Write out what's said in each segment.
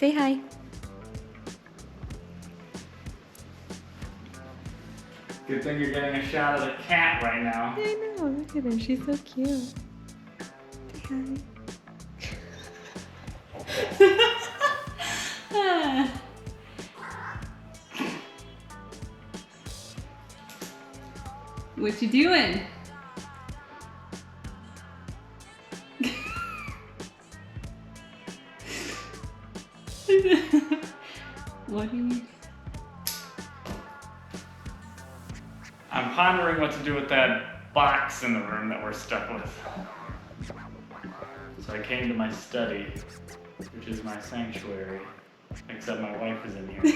Say hi. Good thing you're getting a shot of the cat right now. I know, look at her, she's so cute. Say hi. What you doing? What do you... I'm pondering what to do with that box in the room that we're stuck with. So I came to my study, which is my sanctuary, except my wife is in here.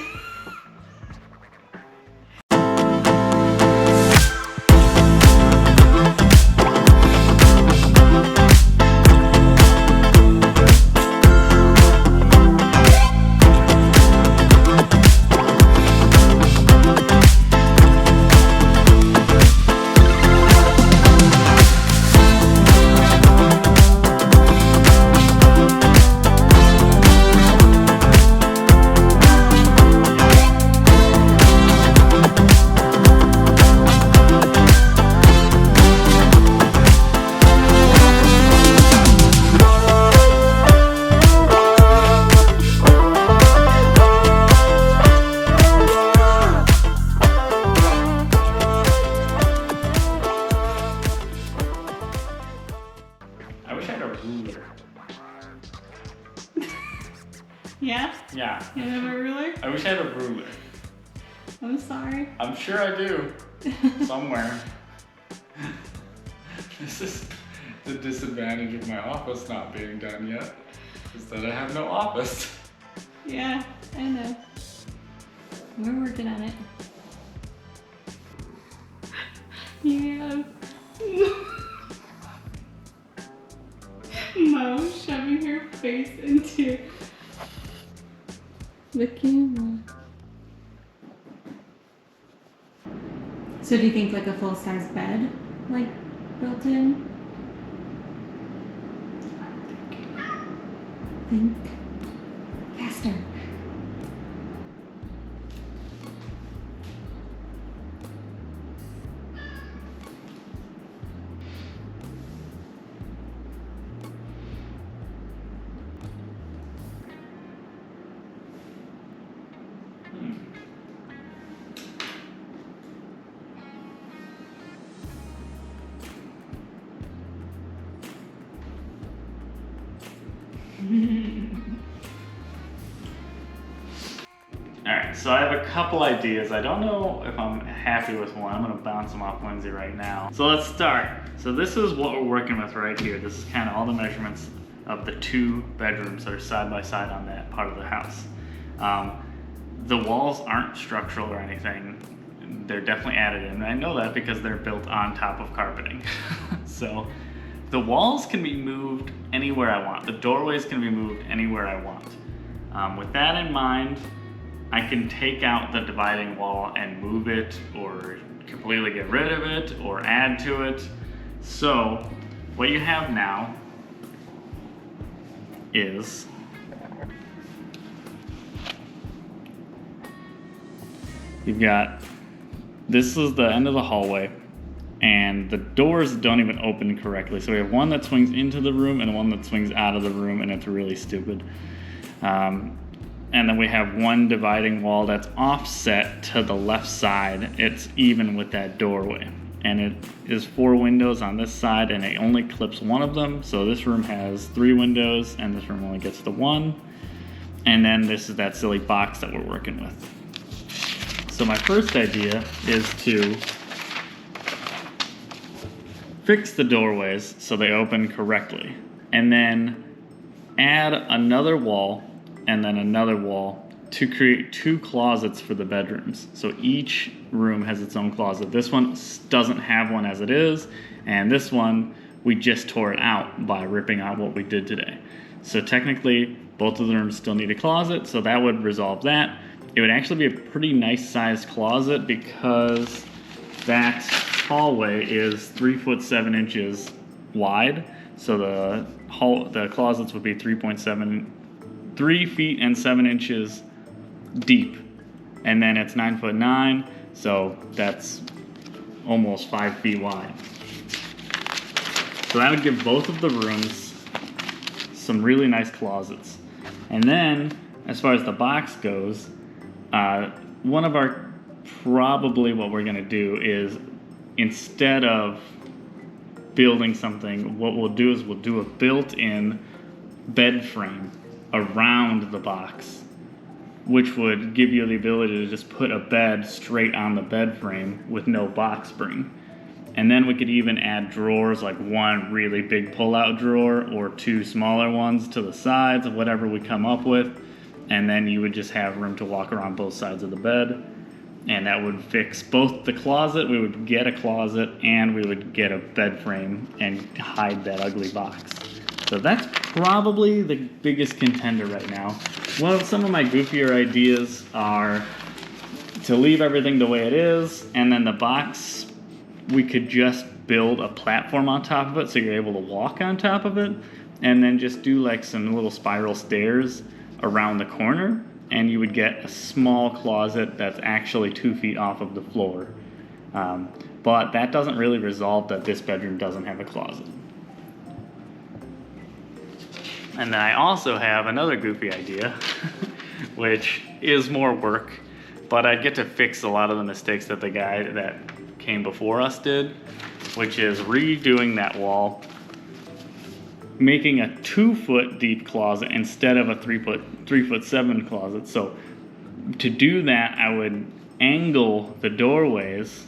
I wish I had a ruler. Yeah? Yeah. You have a ruler? I wish I had a ruler. I'm sorry. I'm sure I do. Somewhere. This is the disadvantage of my office not being done yet, is that I have no office. Yeah, I know. We're working on it. Yeah. Mo shoving her face into the camera. So do you think like a full-size bed, like built in? Think faster. Alright, so I have a couple ideas. I don't know if I'm happy with one. I'm gonna bounce them off Lindsay right now. So let's start. So this is what we're working with right here. This is kind of all the measurements of the 2 bedrooms that are side by side on that part of the house. The walls aren't structural or anything. They're definitely added in. I know that because they're built on top of carpeting. So the walls can be moved anywhere I want. The doorways can be moved anywhere I want. With that in mind, I can take out the dividing wall and move it or completely get rid of it or add to it. So what you have now is you've got, this is the end of the hallway and the doors don't even open correctly. So we have one that swings into the room and one that swings out of the room, and it's really stupid. And then we have one dividing wall that's offset to the left side. It's even with that doorway. And it is 4 windows on this side and it only clips one of them. So this room has 3 windows and this room only gets to 1. And then this is that silly box that we're working with. So my first idea is to fix the doorways so they open correctly. And then add another wall and then another wall to create 2 closets for the bedrooms. So each room has its own closet. This one doesn't have one as it is, and this one, we just tore it out by ripping out what we did today. So technically, both of the rooms still need a closet, so that would resolve that. It would actually be a pretty nice sized closet because that hallway is 3 foot 7 inches wide. So the closets would be 3.7 3 feet and 7 inches deep. And then it's 9'9", so that's almost 5 feet wide. So that would give both of the rooms some really nice closets. And then, as far as the box goes, probably what we're gonna do is, instead of building something, what we'll do is we'll do a built-in bed frame around the box, which would give you the ability to just put a bed straight on the bed frame with no box spring. And then we could even add drawers, like one really big pull-out drawer or 2 smaller ones to the sides of whatever we come up with. And then you would just have room to walk around both sides of the bed. And that would fix both the closet, we would get a closet, and we would get a bed frame and hide that ugly box. So that's probably the biggest contender right now. Well, some of my goofier ideas are to leave everything the way it is, and then the box, we could just build a platform on top of it so you're able to walk on top of it, and then just do like some little spiral stairs around the corner, and you would get a small closet that's actually 2 feet off of the floor. But that doesn't really resolve that this bedroom doesn't have a closet. And then I also have another goofy idea, which is more work, but I get to fix a lot of the mistakes that the guy that came before us did, which is redoing that wall, making a 2-foot deep closet instead of a 3'7" closet. So to do that, I would angle the doorways.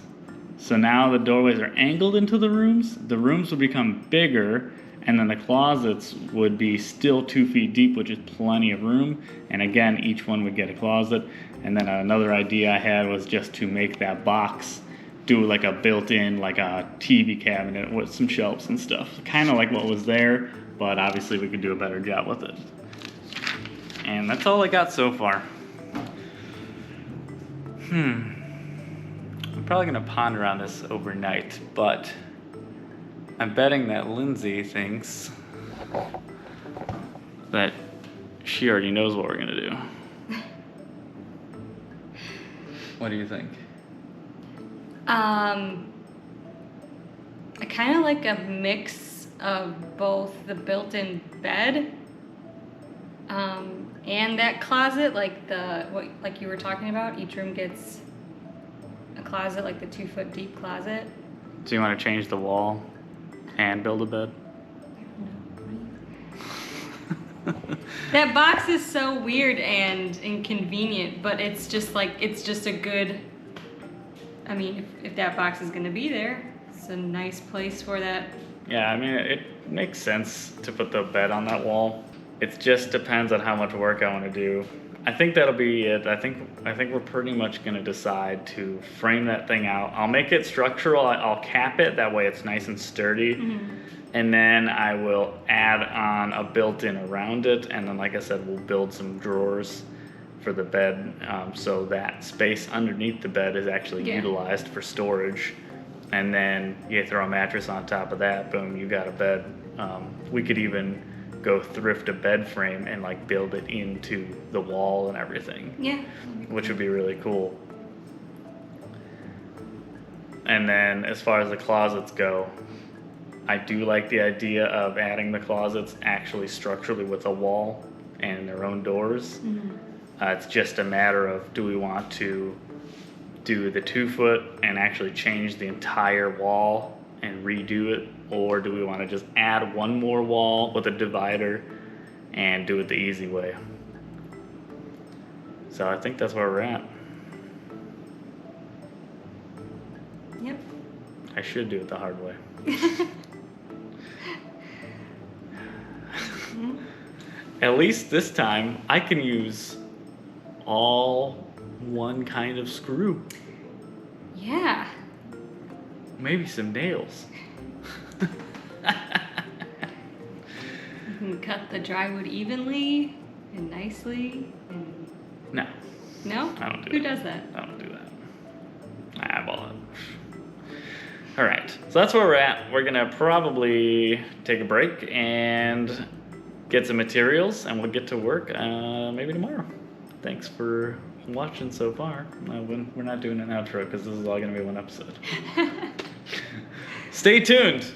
So now the doorways are angled into the rooms. The rooms would become bigger, and then the closets would be still 2 feet deep, which is plenty of room. And again, each one would get a closet. And then another idea I had was just to make that box do like a built-in, like a TV cabinet with some shelves and stuff. Kind of like what was there, but obviously we could do a better job with it. And that's all I got so far. I'm probably gonna ponder on this overnight, but I'm betting that Lindsay thinks that she already knows what we're gonna do. What do you think? I kind of like a mix of both the built-in bed and that closet, like like you were talking about. Each room gets a closet, like the 2-foot deep closet. So you want to change the wall and build a bed? That box is so weird and inconvenient, but it's just a good. I mean, if that box is gonna be there, it's a nice place for that. Yeah, I mean, it makes sense to put the bed on that wall. It just depends on how much work I want to do. I think that'll be it. I think we're pretty much gonna decide to frame that thing out. I'll make it structural. I'll cap it, that way it's nice and sturdy. Mm-hmm. And then I will add on a built-in around it. And then, like I said, we'll build some drawers for the bed, so that space underneath the bed is actually utilized for storage. And then you throw a mattress on top of that, boom, you got a bed. We could even go thrift a bed frame and like build it into the wall and everything. Yeah. Which would be really cool. And then as far as the closets go, I do like the idea of adding the closets actually structurally with a wall and their own doors. Mm-hmm. It's just a matter of, do we want to do the 2-foot and actually change the entire wall and redo it, or do we want to just add one more wall with a divider and do it the easy way? So I think that's where we're at. Yep. I should do it the hard way. At least this time I can use all one kind of screw. Yeah. Maybe some nails. You can cut the drywood evenly and nicely and... No. No? I don't do Who that. does that? I don't do that. I eyeball it. Alright, so that's where we're at. We're gonna probably take a break and get some materials, and we'll get to work maybe tomorrow. Thanks for watching so far. We're not doing an outro because this is all going to be one episode. Stay tuned.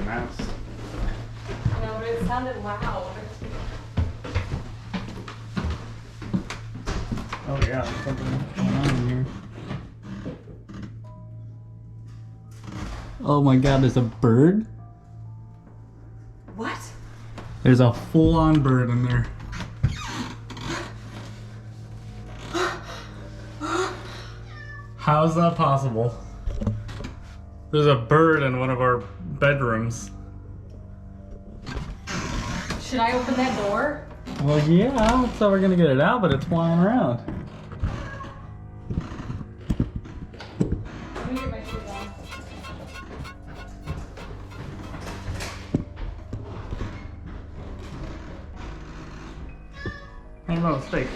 Mouse. No, but it sounded loud. Oh yeah, there's something going on in here. Oh my god, there's a bird? What? There's a full-on bird in there. How's that possible? There's a bird in one of our bedrooms. Should I open that door? Well, yeah, that's how we're gonna get it out, but it's flying around. Let me get my shoes on. Hey, no, steak.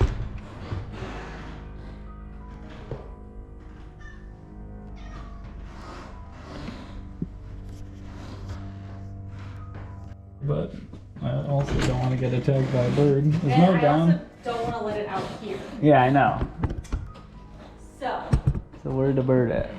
But I also don't want to get attacked by a bird. There's no I down. also don't want to let it out here. Yeah, I know. So where's the bird at?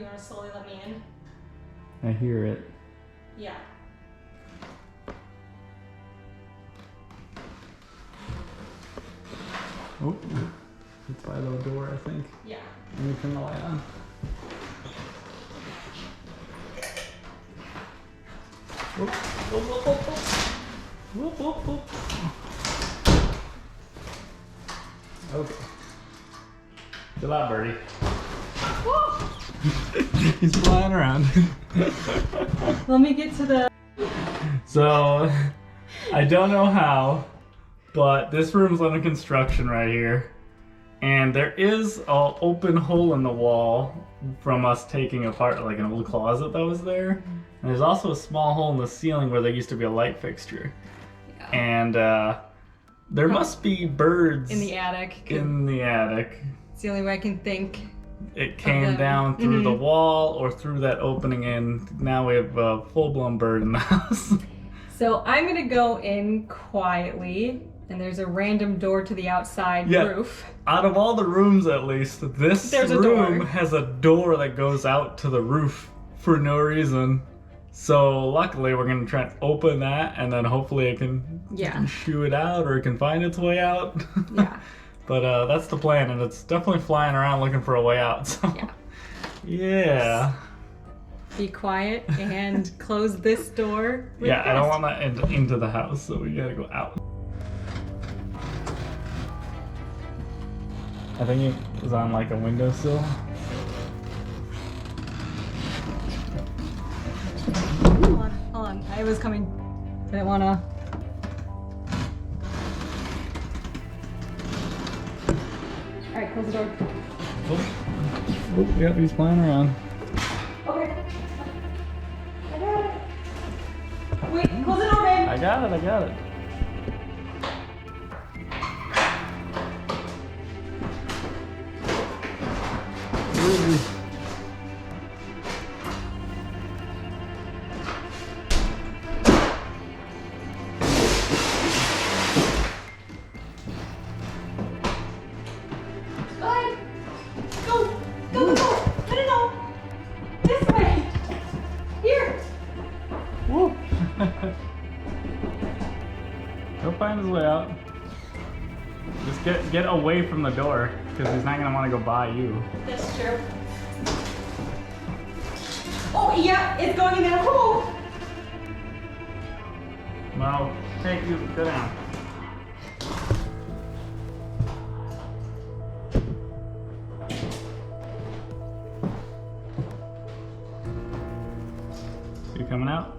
you want to slowly let me in? I hear it. Yeah. Oh, it's by the door, I think. Yeah. Let me turn the light on. Whoop, whoop, whoop, whoop, whoop. Whoop, whoop, whoop. Okay. Chill out, birdie. He's flying around. Let me get to the... So, I don't know how, but this room's under construction right here. And there is an open hole in the wall from us taking apart like an old closet that was there. And there's also a small hole in the ceiling where there used to be a light fixture. Yeah. And there must be birds In the attic. in the attic. It's the only way I can think. It came down through the wall or through that opening, and now we have a full-blown bird in the house. So I'm gonna go in quietly, and there's a random door to the outside roof. Out of all the rooms, at least, this room has a door that goes out to the roof for no reason. So luckily, we're gonna try and open that, and then hopefully it can shoo it out, or it can find its way out. Yeah. But that's the plan, and it's definitely flying around looking for a way out. So. Yeah. Yeah. Be quiet and close this door. Yeah, I don't want that into the house, so we gotta go out. I think it was on like a windowsill. Hold on. I was coming. I didn't wanna. Alright, close the door. Oh, yep, he's flying around. Okay. I got it. Wait, close the door, babe. I got it. Ooh. Go. Let it go. This way. Here. Woo. He'll find his way out. Just get away from the door, because he's not gonna want to go by you. That's true. Oh yeah, it's going in that hole. No, hey, you go down. You coming out?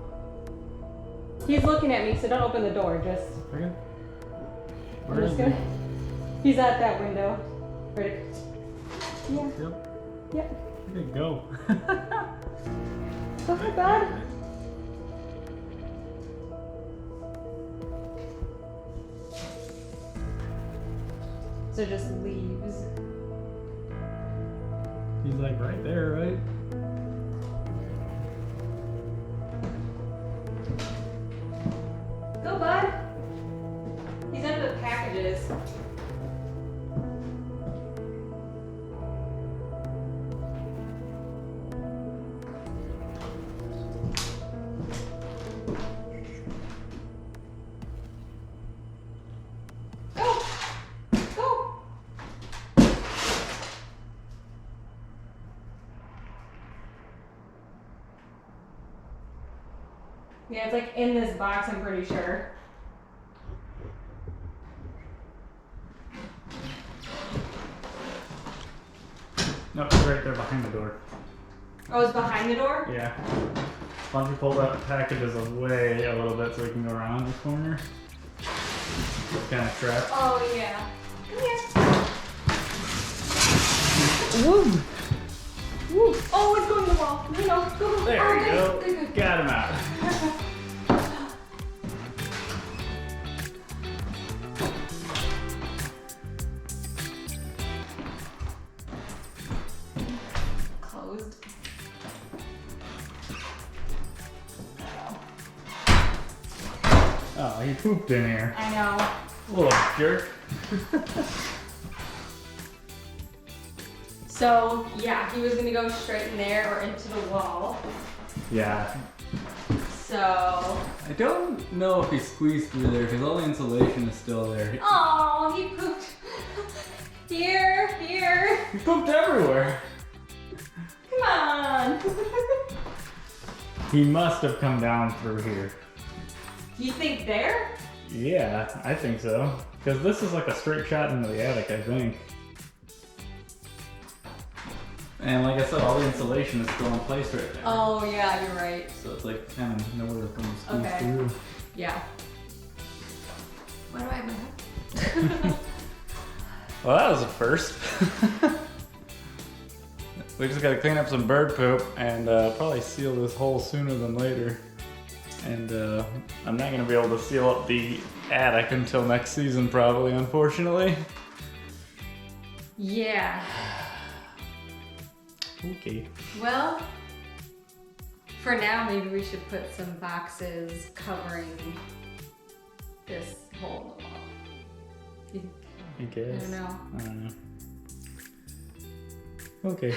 He's looking at me, so don't open the door. Just. Okay. I'm just gonna. He's at that window. Ready? Yeah. Yep. There you go. Go ahead, bud. So just leaves. He's like right there, right? Go, bud. He's under the packages. Go. Yeah, it's like in this box, I'm pretty sure. No, it's right there behind the door. Oh, it's behind the door? Yeah. Why don't you pull that packages away a little bit so we can go around this corner? It's kind of trapped. Oh, yeah. Come here. Woo! Woo. Oh, it's going to the wall. No, go. There oh, you go. good. Got him out. Closed. Oh, he pooped in here. I know. Little jerk. So, yeah, he was going to go straight in there or into the wall. Yeah. So. I don't know if he squeezed through there because all the insulation is still there. Oh, he pooped. Here. He pooped everywhere. Come on. He must have come down through here. You think there? Yeah, I think so. Because this is like a straight shot into the attic, I think. And like I said, all the insulation is still in place right there. Oh, yeah, you're right. So it's like kind of nowhere to squeeze Okay. through. Yeah. Why do I have my hat? Well, that was a first. We just gotta clean up some bird poop and probably seal this hole sooner than later. And I'm not gonna be able to seal up the attic until next season probably, unfortunately. Yeah. Okay. Well, for now, maybe we should put some boxes covering this hole in the wall. I guess. I don't know. I don't know. Okay.